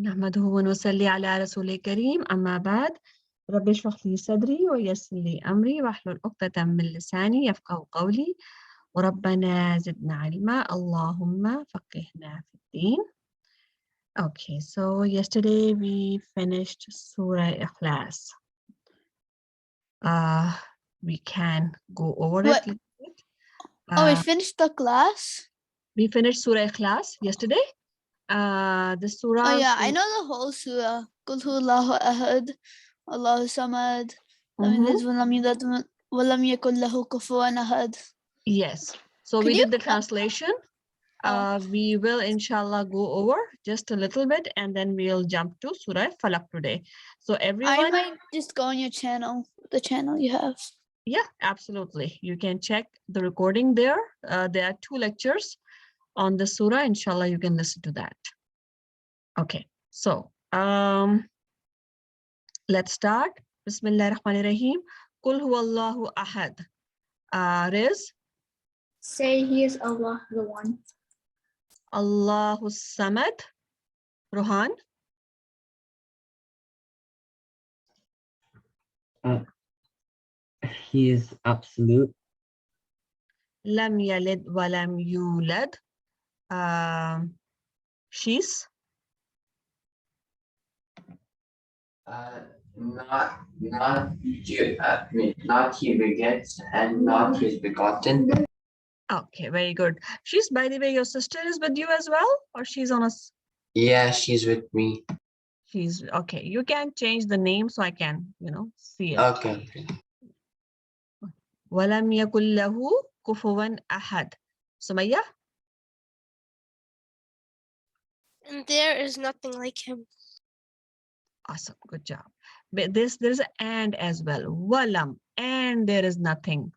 نحمده ونصلي على رسول الكريم أما بعد رب اشرح لي صدري ويسر لي أمري واحلل عقدة من لساني يفقهوا قولي وربنا زدنا علما اللهم فقهنا في الدين. Okay, so yesterday we finished Surah Ikhlas. We can go over What? it. We finished the class? We finished Surah Ikhlas yesterday. The surah. Oh yeah, I know the whole surah. Qul huwallahu ahad, Allahu samad, lam yalid wa lam yulad wa lam yakul lahu kufuwan ahad. Yes. So we did the translation. We will inshallah go over just a little bit and then we'll jump to Surah Al-Falaq today. So everyone. I might just go on your channel, the channel you have. Yeah, absolutely. You can check the recording there. There are 2 lectures on the surah. Inshallah, you can listen to that. Okay, so let's start. Bismillah ar-Rahman ar-Rahim. Qul huwallahu ahad. Riz? Say he is Allah the One. Allahu samad. Rohan? He is absolute. Lam yalid wa lam yulad. She's? Not he begets and not he is begotten. Okay, very good. She's, by the way, your sister is with you as well, or she's on us? Yeah, she's with me. She's okay. You can change the name so I can, see it. Okay. Walam yakul lahu kufuwan ahad. Sumaya? And there is nothing like him. Awesome, good job. But there's an and as well. Walam, and there is nothing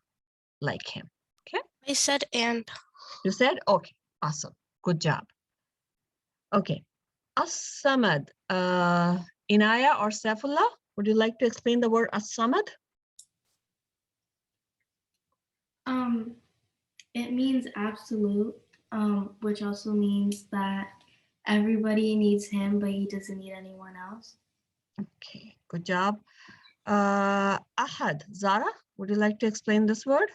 like him. Okay. I said and. You said okay. Awesome, good job. Okay. As-samad. Inaya or Saifullah, would you like to explain the word as-samad? It means absolute, which also means that everybody needs him, but he doesn't need anyone else. Okay, good job. Ahad, Zara, would you like to explain this word?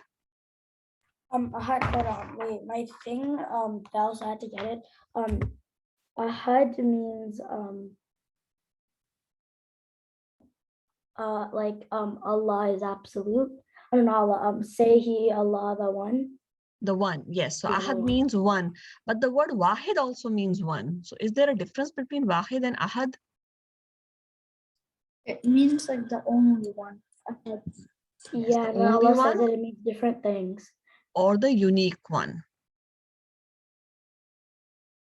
Ahad, but wait, my thing fell, so I had to get it. Ahad means Allah is absolute. I don't know, Allah, say he, Allah the One. The one, yes. So ahad means one, but the word wahid also means one. So is there a difference between wahid and ahad? It means like the only one. Yeah, the but only Allah one? says that it means different things. Or the unique one.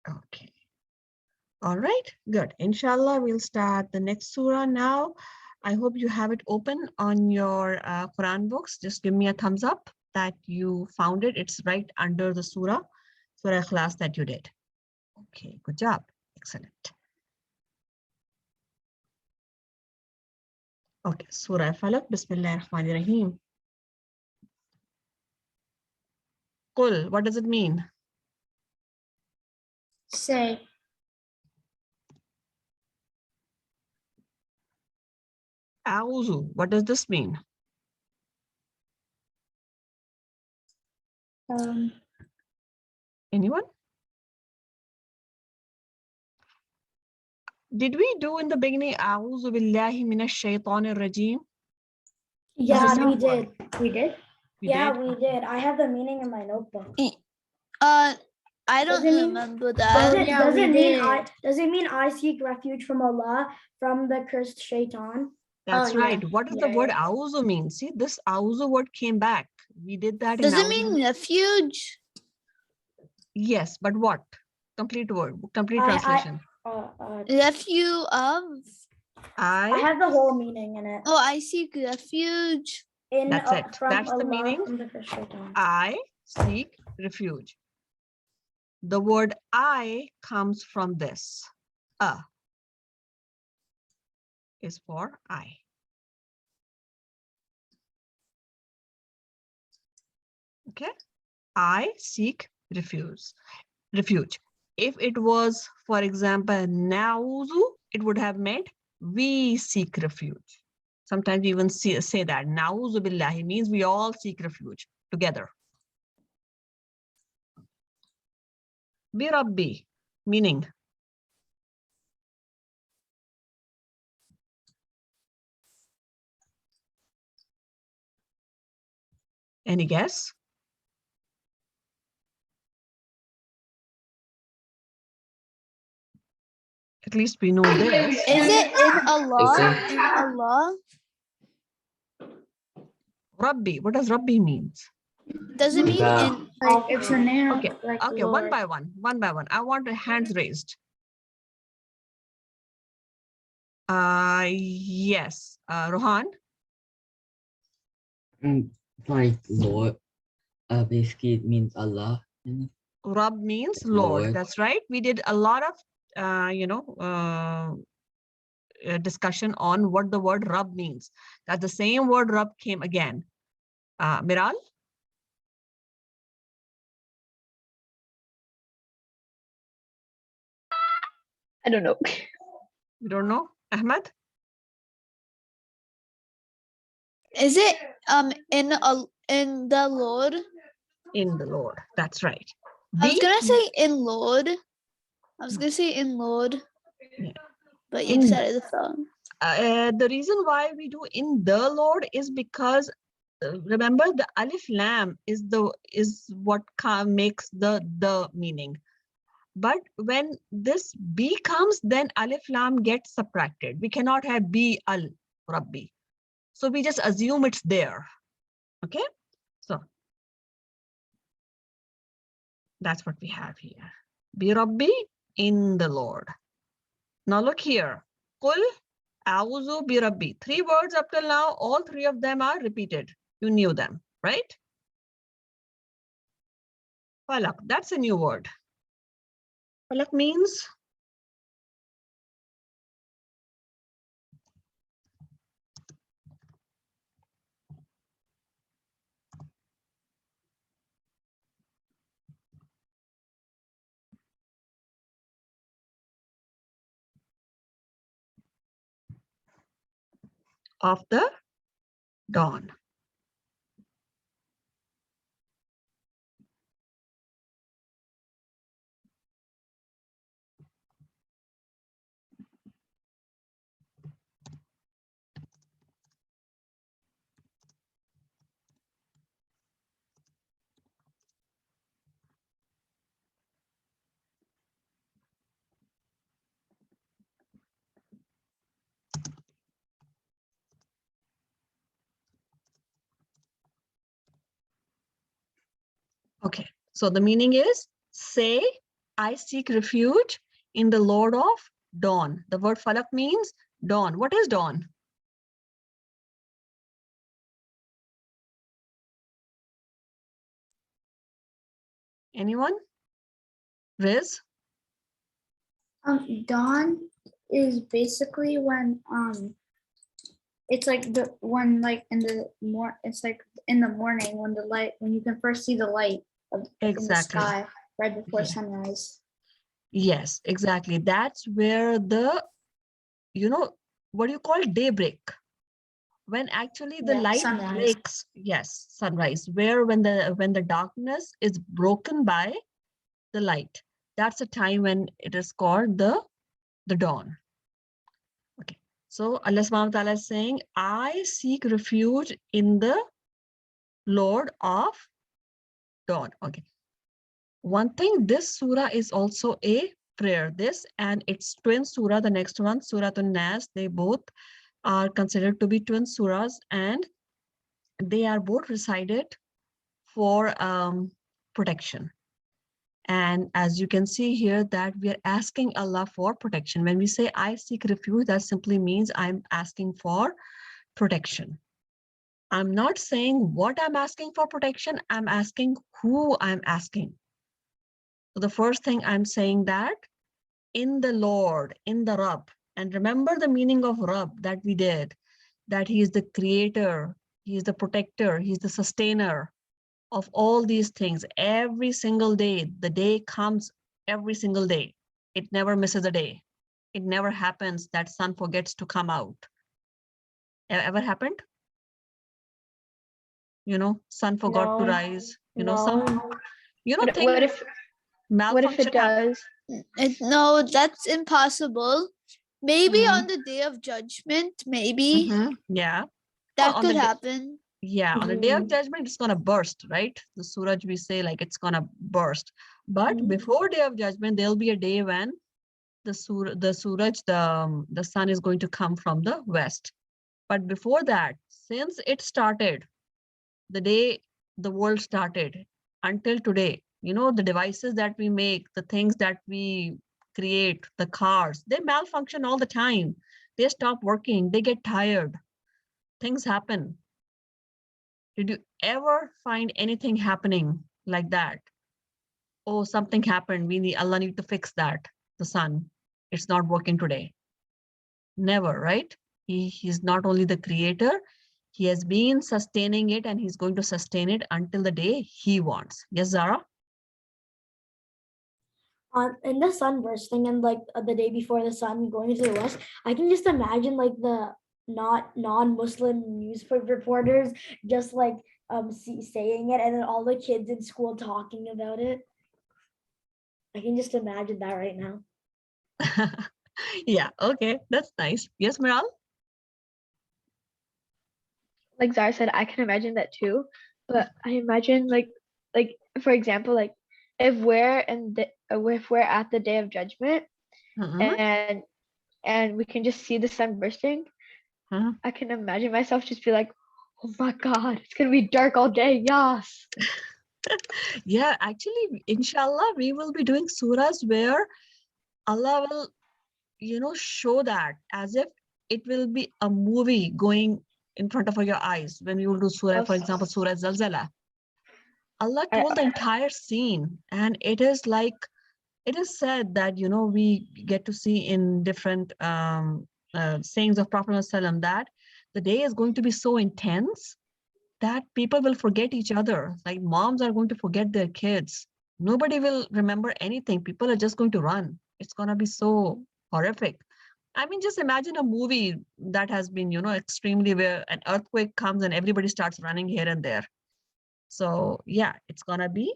Okay. All right, good. Inshallah, we'll start the next surah now. I hope you have it open on your Quran books. Just give me a thumbs up that you found it. It's right under the Surah Ikhlas that you did. Okay, good job. Excellent. Okay, Surah Al-Falaq, Bismillah ar-Rahman ar-Rahim. Qul, what does it mean? Say. A'udhu, what does this mean? Anyone? Did we do in the beginning, A'udhu billahi minash shaitanir rajim? Yeah, we did. We did? We did. I have the meaning in my notebook. I don't remember that. Does it mean I seek refuge from Allah from the cursed shaitan? That's right. What does the word A'udhu mean? See, this A'udhu word came back. We did that. Does it mean refuge? Yes, but what? Complete word, complete translation. Refuge of? I have the whole meaning in it. Oh, I seek refuge. That's it. That's the meaning. I seek refuge. The word I comes from this. Is for I. Okay. I seek refuge. If it was, for example, na'uzu, it would have meant we seek refuge. Sometimes we even say that na'uzu billahi means we all seek refuge together. Bi Rabbi, meaning any guess? At least we know this. Is it in Allah? it- In Allah? Rabbi, what does Rabbi means? Does it mean The- in Like it's a name. Okay, Like okay, Lord. one by one. I want hands raised. Yes, Rohan. Like Lord, basically it means Allah. Rab means Lord. Lord. That's right. We did a lot of, discussion on what the word Rab means. That the same word Rab came again. Miral? I don't know. You don't know? Ahmed? is it in the Lord? In the Lord. That's right. I was Be gonna say in Lord. I was gonna say in Lord. Yeah. But you In- decided to fall. the reason why we do in the Lord is because remember the alif lam is what makes the meaning. But when this B comes, then alif lam gets subtracted. We cannot have B al Rabbi. So we just assume it's there. Okay? So that's what we have here. Bi Rabbi, in the Lord. Now look here. Qul a'udhu bi Rabbi. 3 words up till now, all 3 of them are repeated. You knew them, right? Falaq, that's a new word. Falaq means of the dawn. Okay, so the meaning is say, I seek refuge in the Lord of dawn. The word falak means dawn. What is dawn? Anyone? Riz? Dawn is basically when it's like it's like in the morning when you can first see the light in the Exactly. sky right before Yeah. sunrise. Yes, exactly. That's where what do you call daybreak? When actually the Yeah, light sunrise. breaks. Yes, sunrise. Where when the darkness is broken by the light. That's the time when it is called the dawn. Okay. So Allah subhanahu wa ta'ala is saying, I seek refuge in the Lord of dawn. Okay. One thing, this surah is also a prayer. This and its twin surah, the next one, Surah An-Nas, they both are considered to be twin surahs, and they are both recited for protection. And as you can see here, that we are asking Allah for protection. When we say I seek refuge, that simply means I'm asking for protection. I'm not saying what I'm asking for protection, I'm asking who I'm asking. So the first thing I'm saying that in the Lord, in the Rabb. And remember the meaning of Rabb that we did, that he is the creator, he is the protector, he's the sustainer of all these things. Every single day, the day comes every single day. It never misses a day. It never happens that sun forgets to come out. Ever happened? You know, sun forgot to No, rise. You know, no. some, you know, What things, if malfunction it does? No, that's impossible. Maybe Mhm. on the day of judgment, maybe Yeah. that on the could day, happen. yeah, on the day of Mhm. judgment, it's gonna burst, right? The Suraj, we say like it's gonna burst. But Mhm. before day of judgment, there'll be a day when the Suraj, the sun is going to come from the west. But before that, since it started, the day the world started until today, you know, the devices that we make, the things that we create, the cars, they malfunction all the time. They stop working, they get tired, things happen. Did you ever find anything happening like that? Oh, something happened, Allah need to fix that. The sun, it's not working today. Never, right? He's not only the creator, he has been sustaining it, and he's going to sustain it until the day he wants. Yes, Zara? In the sun bursting and like the day before the sun going to the west, I can just imagine like the non-Muslim newspaper reporters just like saying it, and then all the kids in school talking about it. I can just imagine that right now. Yeah, okay, that's nice. Yes, Miral? Like Zara said, I can imagine that too. But I imagine like for example, like if we're at the day of judgment and we can just see the sun bursting, I can imagine myself just be like, oh my God, it's gonna be dark all day. Yes. Yeah, actually, inshallah, we will be doing surahs where Allah will, you know, show that as if it will be a movie going in front of your eyes. When we will do surah, for example, Surah Zalzala, Allah told the entire scene, and it is like, it is said that, you know, we get to see in different sayings of Prophet ﷺ that the day is going to be so intense that people will forget each other. Like moms are going to forget their kids. Nobody will remember anything. People are just going to run. It's going to be so horrific. I mean, just imagine a movie that has been, you know, extremely, where an earthquake comes and everybody starts running here and there. So yeah, it's going to be.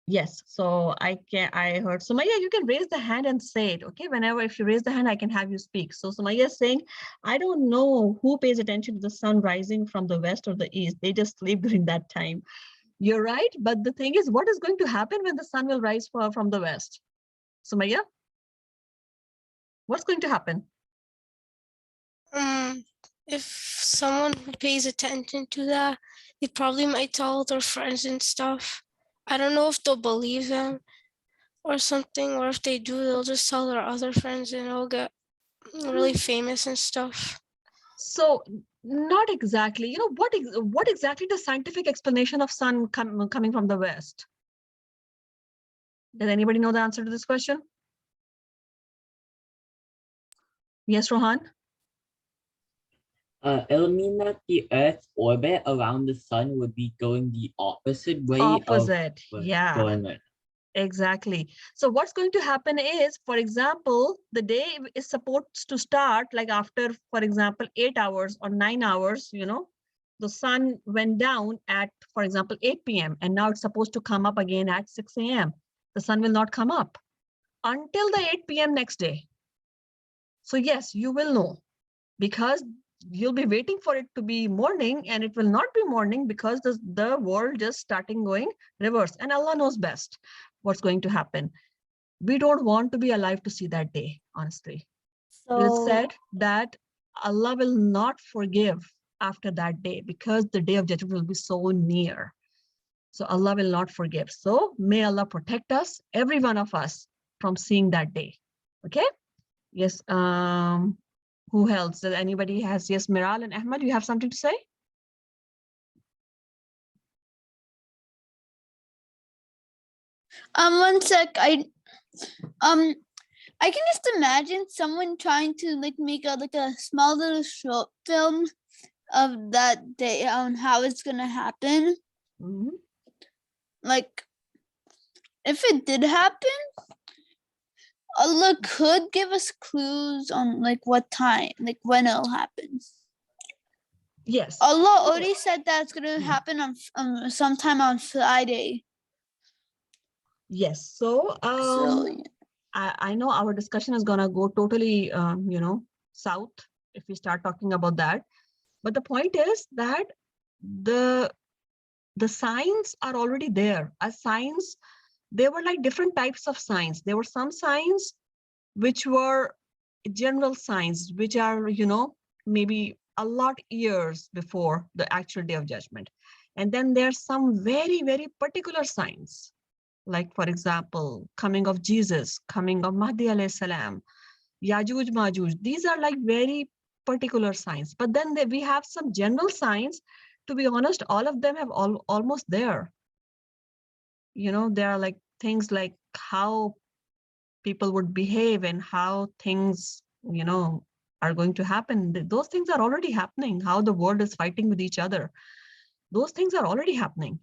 Yes, so I heard Sumaya, you can raise the hand and say it, okay? Whenever, if you raise the hand, I can have you speak. So Sumaya is saying, I don't know who pays attention to the sun rising from the west or the east. They just sleep during that time. You're right, but the thing is, what is going to happen when the sun will rise from the west? Sumaya, what's going to happen? If someone who pays attention to that, they probably might tell their friends and stuff. I don't know if they'll believe them or something, or if they do, they'll just tell their other friends and it'll get really famous and stuff. So not exactly, you know, what exactly the scientific explanation of sun coming from the west? Does anybody know the answer to this question? Yes, Rohan? It'll mean that the Earth's orbit around the sun would be going the opposite way Opposite, of yeah. going right. Exactly. So what's going to happen is, for example, the day is supposed to start like after, for example, 8 hours or 9 hours, you know, the sun went down at, for example, 8 p.m. and now it's supposed to come up again at 6 a.m. The sun will not come up until the 8 p.m. next day. So yes, you will know, because you'll be waiting for it to be morning and it will not be morning because the world just starting going reverse, and Allah knows best what's going to happen. We don't want to be alive to see that day, honestly. So It is said that Allah will not forgive after that day because the day of judgment will be so near. So Allah will not forgive. So may Allah protect us, every one of us, from seeing that day. Okay? Yes. Who else? Does anybody has? Yes, Miral and Ahmad, you have something to say? One sec. I can just imagine someone trying to like make a small little short film of that day on how it's gonna happen. Mm-hmm. Like if it did happen, Allah could give us clues on like what time, like when it'll happen. Yes. Allah already said that it's gonna happen on sometime on Friday. Yes. So, I know our discussion is gonna go totally, south if we start talking about that. But the point is that the signs are already there. As signs, there were like different types of signs. There were some signs which were general signs, which are, maybe a lot years before the actual day of judgment. And then there's some very, very particular signs. Like, for example, coming of Jesus, coming of Mahdi alayhi salam, Yajuj, Majuj. These are like very particular signs. But then we have some general signs. To be honest, all of them have almost there. There are like things like how people would behave and how things, are going to happen. Those things are already happening. How the world is fighting with each other. Those things are already happening.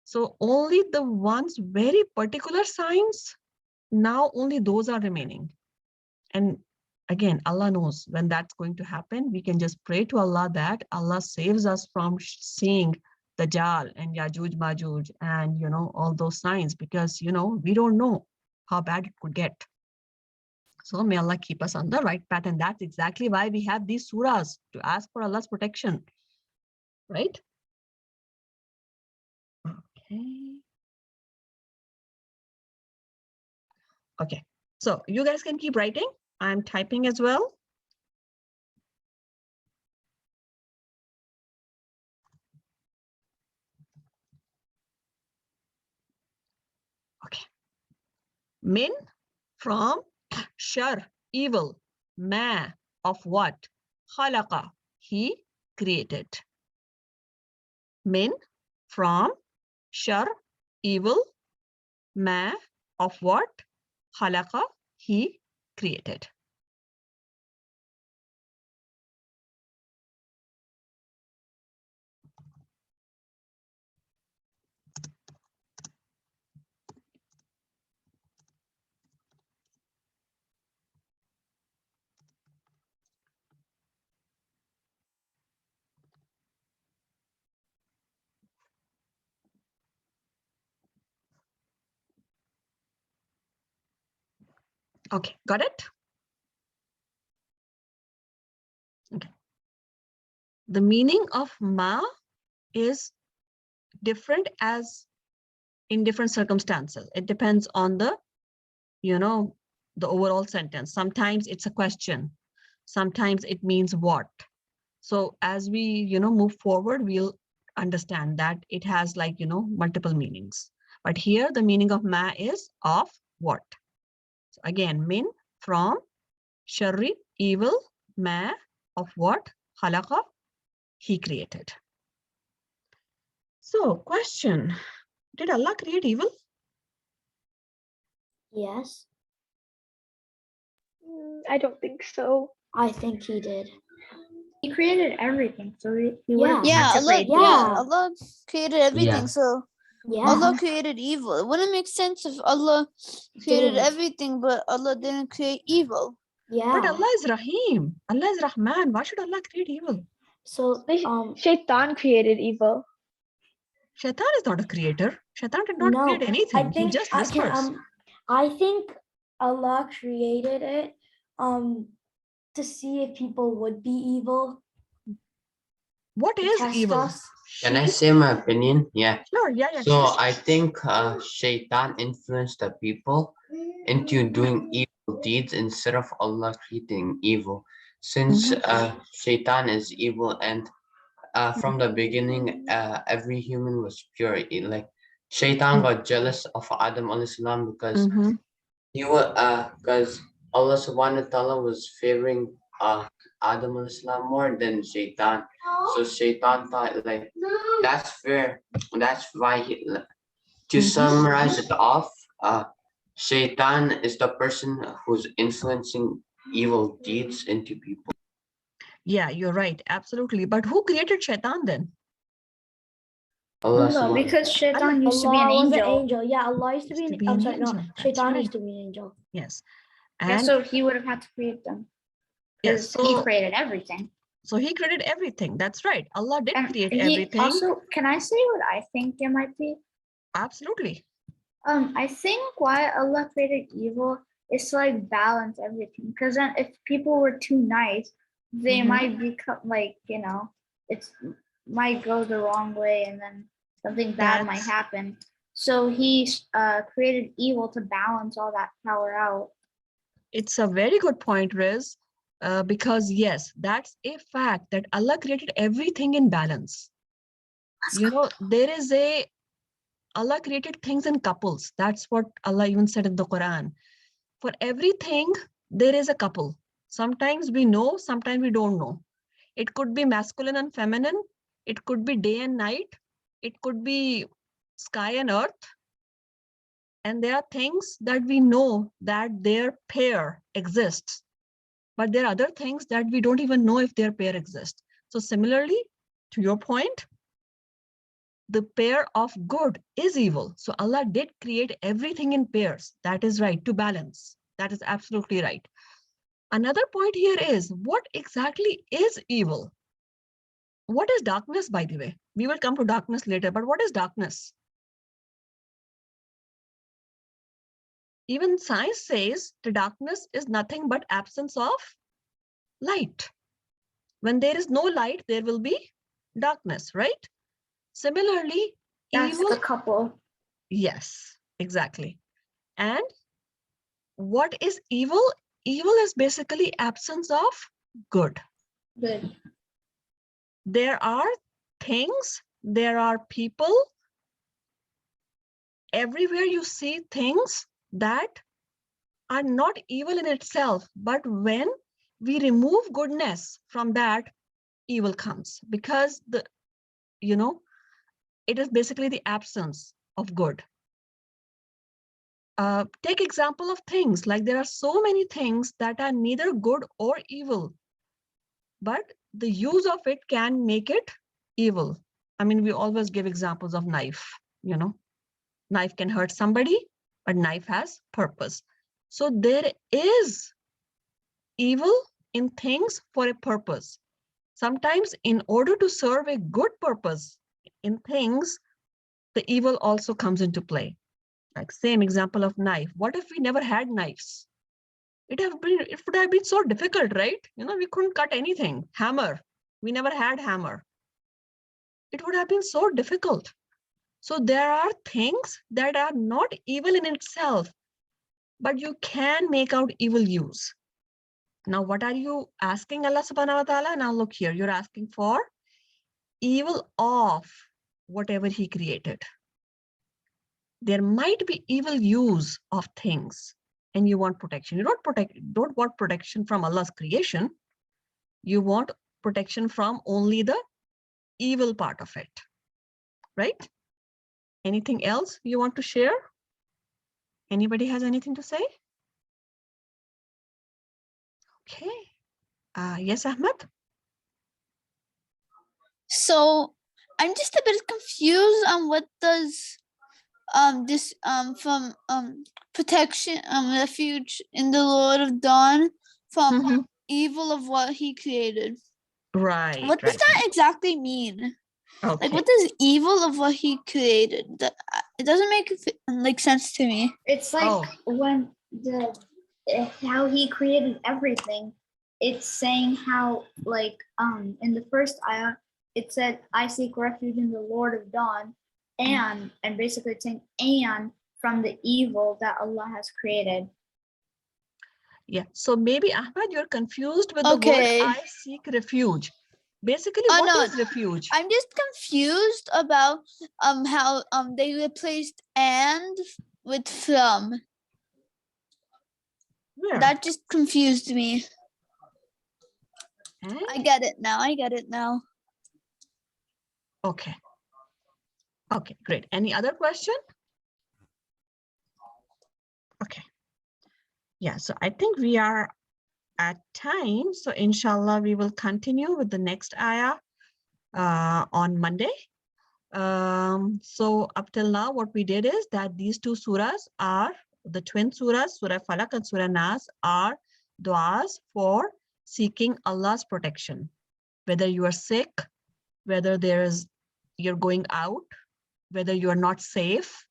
So only the ones very particular signs, now only those are remaining. And again, Allah knows when that's going to happen. We can just pray to Allah that Allah saves us from seeing Dajjal and Yajuj, Majuj, and, all those signs, because, we don't know how bad it could get. So may Allah keep us on the right path. And that's exactly why we have these surahs, to ask for Allah's protection, right? Okay. Okay, so you guys can keep writing. I'm typing as well. Okay. Min, from, shar, evil, ma, of what, khalaqa, he created. Min, from, shar, evil, ma, of what, khalaqa, he created. Okay, got it? Okay. The meaning of ma is different as in different circumstances. It depends on the, the overall sentence. Sometimes it's a question. Sometimes it means what. So as we, move forward, we'll understand that it has like, multiple meanings. But here the meaning of ma is of what. So again, min, from, sharri, evil, ma, of what, khalaqa, he created. So question, did Allah create evil? Yes, I don't think so. I think he did. He created everything, so he wouldn't Yeah. have to Allah, create yeah. Allah created everything. Yeah. So Yeah. Allah created evil. It wouldn't make sense if Allah created Didn't. everything, but Allah didn't create evil. Yeah. But Allah is Rahim. Allah is Rahman. Why should Allah create evil? So Shaitan created evil. Shaitan is not a creator. Shaitan did not no, create anything. I think He just I whispers. can, I think Allah created it to see if people would be evil. What To is test evil? us. Can I say my opinion? Yeah. Sure, yeah. So Sure. I think Shaitan influenced the people into doing evil deeds instead of Allah creating evil. Since Shaitan is evil, and from the beginning, every human was pure. Like Shaitan got jealous of Adam alayhi salam because he was because Allah subhanahu wa ta'ala was favoring Adam alayhi salam more than Shaitan. So Shaitan thought like that's fair. That's why he, to summarize it off, Shaitan is the person who's influencing evil deeds into people. Yeah, you're right. Absolutely. But who created Shaitan then? Allah No, subhanahu because Shaitan used to be Allah an was an angel. angel. Yeah, Allah used to be Used to an, be I'm an sorry, no, angel. That's Shaitan right. used to be an angel. Yes. Yeah, And so he would have had to create them. yes, Because he so created everything. he created everything. That's right. Allah did And create he everything. also, can I say what I think it might be? Absolutely. I think why Allah created evil is to like balance everything. Because then if people were too nice, they Mhm. might become like, you know, it's might go the wrong way and then something bad might That's happen. So he created evil to balance all that power out. it's a very good point, Riz. Because yes, that's a fact that Allah created everything in balance. You know, there is Allah created things in couples. That's what Allah even said in the Quran. For everything, there is a couple. Sometimes we know, sometimes we don't know. It could be masculine and feminine. It could be day and night. It could be sky and earth. And there are things that we know that their pair exists. But there are other things that we don't even know if their pair exists. So similarly, to your point, the pair of good is evil. So Allah did create everything in pairs. That is right, to balance. That is absolutely right. Another point here is, what exactly is evil? What is darkness, by the way? We will come to darkness later, but what is darkness? Even science says the darkness is nothing but absence of light. When there is no light, there will be darkness, right? Similarly, That's evil, the couple. yes, exactly. And what is evil? Evil is basically absence of good. Good. There are things, there are people, everywhere you see things that are not evil in itself, but when we remove goodness from that, evil comes, because it is basically the absence of good. Take example of things, like there are so many things that are neither good or evil, but the use of it can make it evil. I mean, we always give examples of knife, knife can hurt somebody, but knife has purpose. So there is evil in things for a purpose. Sometimes in order to serve a good purpose in things, the evil also comes into play. Like same example of knife. What if we never had knives? It would have been so difficult, right? We couldn't cut anything. Hammer. We never had hammer. It would have been so difficult. So there are things that are not evil in itself, but you can make out evil use. Now, what are you asking Allah subhanahu wa ta'ala? Now look here, you're asking for evil of whatever he created. There might be evil use of things and you want protection. You don't want protection from Allah's creation. You want protection from only the evil part of it, right? Anything else you want to share? Anybody has anything to say? Okay. Yes, Ahmed? So I'm just a bit confused on what does this from protection refuge in the Lord of Dawn from evil of what he created. Right. What does that exactly mean? Okay. Like, what does evil of what he created? It doesn't make sense to me. It's like when how he created everything. It's saying how like in the first ayah it said, I seek refuge in the Lord of Dawn, and basically it's saying and from the evil that Allah has created. Yeah, so maybe Ahmed, you're confused with the word I seek refuge. Basically, what is refuge? I'm just confused about how they replaced and with from. Where? That just confused me. And? I get it now. Okay. Okay, great. Any other question? Okay. Yeah, so I think we are at time. So inshallah, we will continue with the next ayah on Monday. So up till now, what we did is that these two surahs are the twin surahs, Surah Falaq and Surah Nas, are du'as for seeking Allah's protection. Whether you are sick, whether you're going out, whether you are not safe,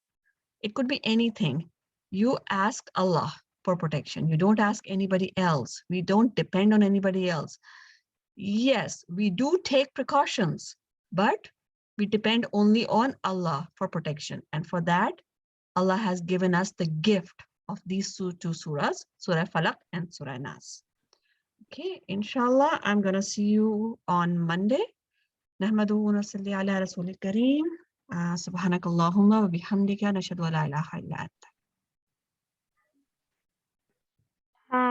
it could be anything. You ask Allah for protection. You don't ask anybody else. We don't depend on anybody else. Yes, we do take precautions, but we depend only on Allah for protection. And for that, Allah has given us the gift of these two surahs, Surah Falaq and Surah Nas. Okay, inshallah, I'm going to see you on Monday. نحمده ونصلي على رسول الكريم سبحانك اللهم وبحمدك نشهد أن لا إله إلا أنت